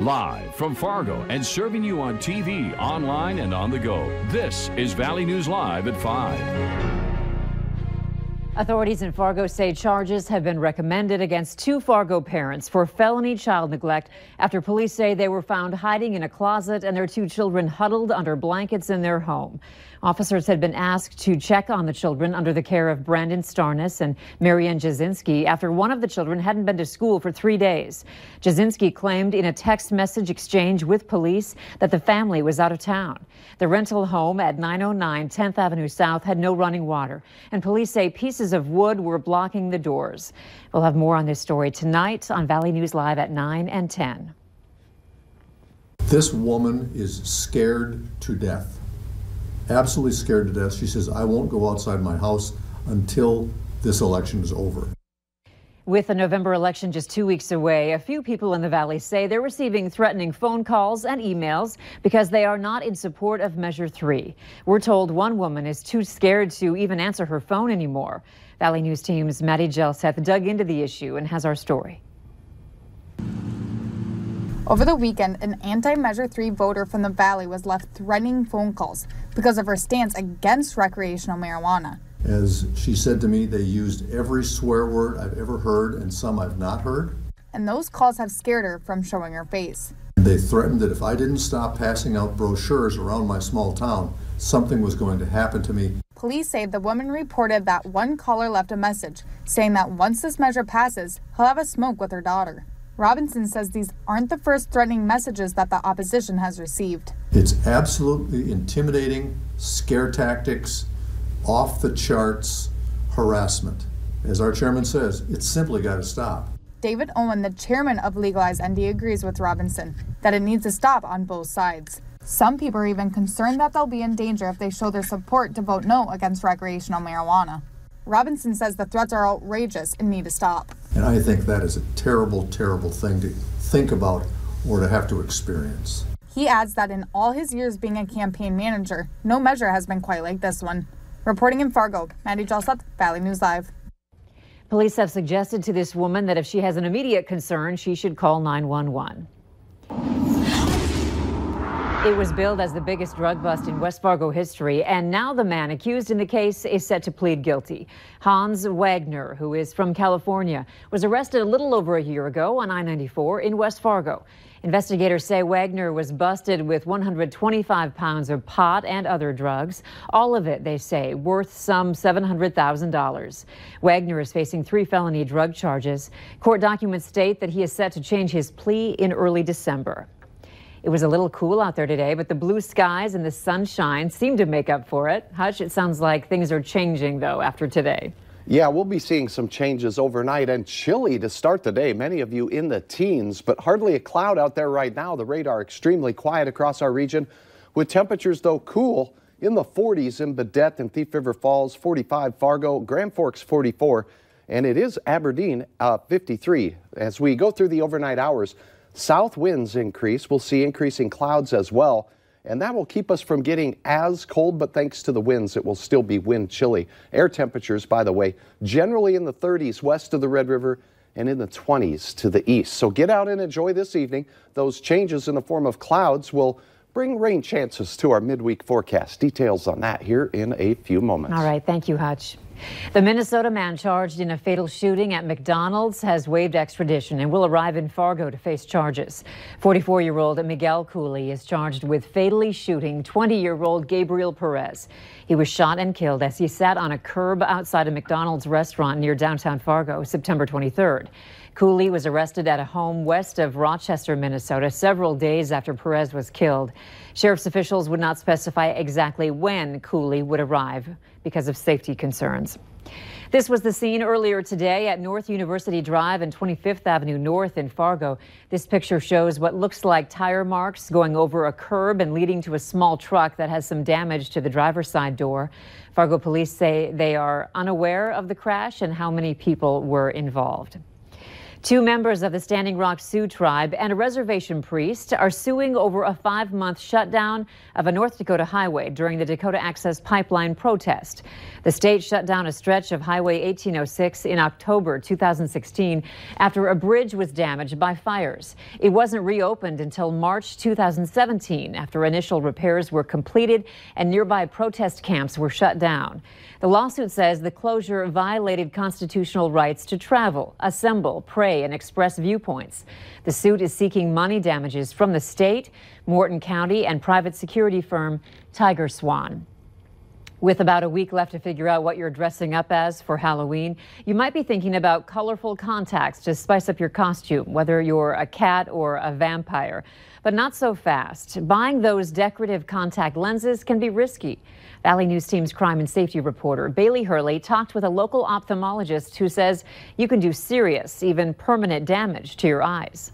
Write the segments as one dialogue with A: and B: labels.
A: Live from Fargo and serving you on TV, online, and on the go. This is Valley News Live at 5.
B: Authorities in Fargo say charges have been recommended against two Fargo parents for felony child neglect after police say they were found hiding in a closet and their two children huddled under blankets in their home. Officers had been asked to check on the children under the care of Brandon Starnes and Marianne Jasinski after one of the children hadn't been to school for 3 days. Jasinski claimed in a text message exchange with police that the family was out of town. The rental home at 909 10th Avenue South had no running water, and police say pieces of wood were blocking the doors. We'll have more on this story tonight on Valley News Live at 9 and 10.
C: This woman is scared to death. Absolutely scared to death. She says, I won't go outside my house until this election is over.
B: With the November election just 2 weeks away, a few people in the Valley say they're receiving threatening phone calls and emails because they are not in support of Measure 3. We're told one woman is too scared to even answer her phone anymore. Valley News Team's Maddie Gelseth dug into the issue and has our story.
D: Over the weekend, an anti-Measure 3 voter from the Valley was left threatening phone calls because of her stance against recreational marijuana.
C: As she said to me, they used every swear word I've ever heard and some I've not heard.
D: And those calls have scared her from showing her face.
C: They threatened that if I didn't stop passing out brochures around my small town, something was going to happen to me.
D: Police say the woman reported that one caller left a message saying that once this measure passes, he'll have a smoke with her daughter. Robinson says these aren't the first threatening messages that the opposition has received.
C: It's absolutely intimidating, scare tactics, off the charts harassment. As our chairman says, it's simply got to stop.
D: David Owen, the chairman of Legalize ND, agrees with Robinson that it needs to stop on both sides. Some people are even concerned that they'll be in danger if they show their support to vote no against recreational marijuana. Robinson says the threats are outrageous and need to stop.
C: And I think that is a terrible, terrible thing to think about or to have to experience.
D: He adds that in all his years being a campaign manager, no measure has been quite like this one. Reporting in Fargo, Maddie Gelseth, Valley News Live.
B: Police have suggested to this woman that if she has an immediate concern, she should call 911. It was billed as the biggest drug bust in West Fargo history, and now the man accused in the case is set to plead guilty. Hans Wagner, who is from California, was arrested a little over a year ago on I-94 in West Fargo. Investigators say Wagner was busted with 125 pounds of pot and other drugs, all of it, they say, worth some $700,000. Wagner is facing 3 felony drug charges. Court documents state that he is set to change his plea in early December. It was a little cool out there today, but the blue skies and the sunshine seem to make up for it. Hutch, it sounds like things are changing, though, after today.
E: Yeah, we'll be seeing some changes overnight and chilly to start the day. Many of you in the teens, but hardly a cloud out there right now. The radar extremely quiet across our region with temperatures, though, cool in the 40s in Badette and Thief River Falls, 45 Fargo, Grand Forks 44, and it is Aberdeen 53. As we go through the overnight hours, south winds increase. We'll see increasing clouds as well, and that will keep us from getting as cold, but thanks to the winds, it will still be wind chilly. Air temperatures, by the way, generally in the 30s west of the Red River and in the 20s to the east. So get out and enjoy this evening. Those changes in the form of clouds will bring rain chances to our midweek forecast. Details on that here in a few moments.
B: All right, thank you, Hutch. The Minnesota man charged in a fatal shooting at McDonald's has waived extradition and will arrive in Fargo to face charges. 44-year-old Miguel Cooley is charged with fatally shooting 20-year-old Gabriel Perez. He was shot and killed as he sat on a curb outside a McDonald's restaurant near downtown Fargo, September 23rd. Cooley was arrested at a home west of Rochester, Minnesota, several days after Perez was killed. Sheriff's officials would not specify exactly when Cooley would arrive because of safety concerns. This was the scene earlier today at North University Drive and 25th Avenue North in Fargo. This picture shows what looks like tire marks going over a curb and leading to a small truck that has some damage to the driver's side door. Fargo police say they are unaware of the crash and how many people were involved. Two members of the Standing Rock Sioux tribe and a reservation priest are suing over a 5-month shutdown of a North Dakota highway during the Dakota Access Pipeline protest. The state shut down a stretch of Highway 1806 in October 2016 after a bridge was damaged by fires. It wasn't reopened until March 2017 after initial repairs were completed and nearby protest camps were shut down. The lawsuit says the closure violated constitutional rights to travel, assemble, pray, and express viewpoints. The suit is seeking money damages from the state, Morton County, and private security firm Tiger Swan. With about a week left to figure out what you're dressing up as for Halloween, you might be thinking about colorful contacts to spice up your costume, whether you're a cat or a vampire. But not so fast. Buying those decorative contact lenses can be risky. Valley News Team's crime and safety reporter Bailey Hurley talked with a local ophthalmologist who says you can do serious, even permanent damage to your eyes.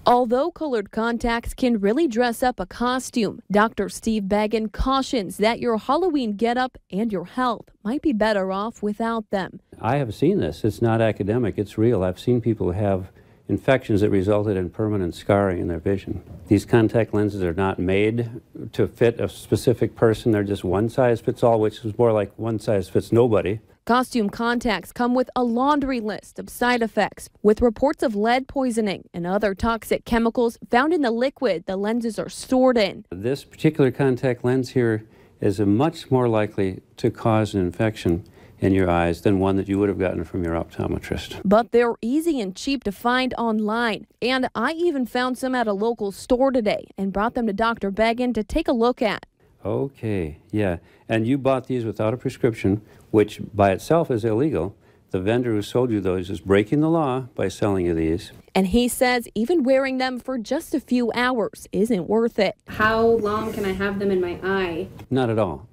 F: Although colored contacts can really dress up a costume, Dr. Steve Baggin cautions that your Halloween getup and your health might be better off without them.
G: I have seen this. It's not academic. It's real. I've seen people have infections that resulted in permanent scarring in their vision. These contact lenses are not made to fit a specific person. They're just one size fits all, which is more like one size fits nobody.
F: Costume contacts come with a laundry list of side effects, with reports of lead poisoning and other toxic chemicals found in the liquid the lenses are stored in.
G: This particular contact lens here is much more likely to cause an infection in your eyes than one that you would have gotten from your optometrist.
F: But they're easy and cheap to find online. And I even found some at a local store today and brought them to Dr. Baggin to take a look at.
G: Okay, yeah. And you bought these without a prescription, which by itself is illegal. The vendor who sold you those is breaking the law by selling you these.
F: And he says even wearing them for just a few hours isn't worth it.
H: How long can I have them in my eye?
G: Not at all.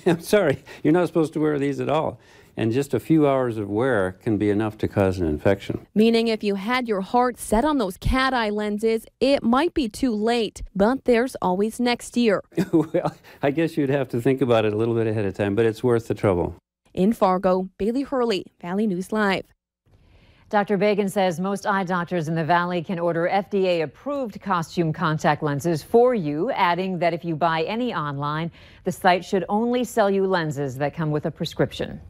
G: I'm sorry, you're not supposed to wear these at all. And just a few hours of wear can be enough to cause an infection.
F: Meaning if you had your heart set on those cat eye lenses, it might be too late. But there's always next year.
G: Well, I guess you'd have to think about it a little bit ahead of time, but it's worth the trouble.
F: In Fargo, Bailey Hurley, Valley News Live.
B: Dr. Baggin says most eye doctors in the Valley can order FDA-approved costume contact lenses for you, adding that if you buy any online, the site should only sell you lenses that come with a prescription.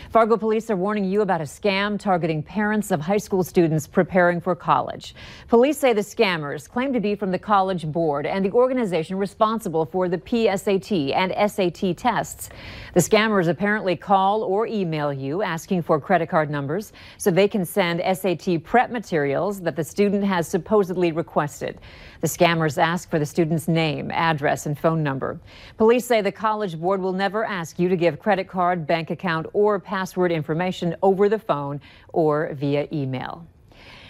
B: Fargo police are warning you about a scam targeting parents of high school students preparing for college. Police say the scammers claim to be from the College Board and the organization responsible for the PSAT and SAT tests. The scammers apparently call or email you asking for credit card numbers so they can send SAT prep materials that the student has supposedly requested. The scammers ask for the student's name, address, and phone number. Police say the College Board will never ask you to give credit card, bank account, or password information over the phone or via email.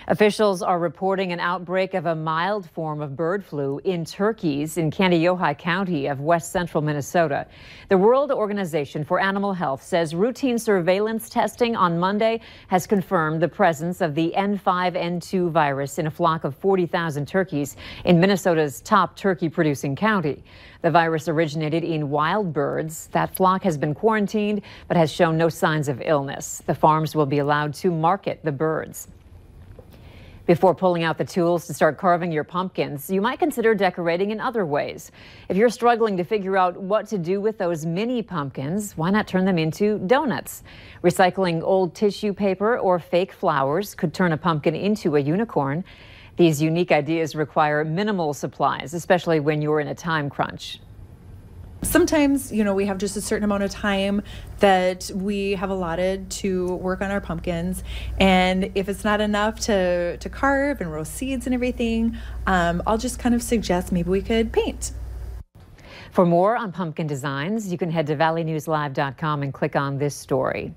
B: Officials are reporting an outbreak of a mild form of bird flu in turkeys in Kandiyohi County of west central Minnesota. The World Organization for Animal Health says routine surveillance testing on Monday has confirmed the presence of the N5N2 virus in a flock of 40,000 turkeys in Minnesota's top turkey-producing county. The virus originated in wild birds. That flock has been quarantined but has shown no signs of illness. The farms will be allowed to market the birds. Before pulling out the tools to start carving your pumpkins, you might consider decorating in other ways. If you're struggling to figure out what to do with those mini pumpkins, why not turn them into donuts? Recycling old tissue paper or fake flowers could turn a pumpkin into a unicorn. These unique ideas require minimal supplies, especially when you're in a time crunch.
I: Sometimes, we have just a certain amount of time that we have allotted to work on our pumpkins. And if it's not enough to carve and roast seeds and everything, I'll just kind of suggest maybe we could paint.
B: For more on pumpkin designs, you can head to valleynewslive.com and click on this story.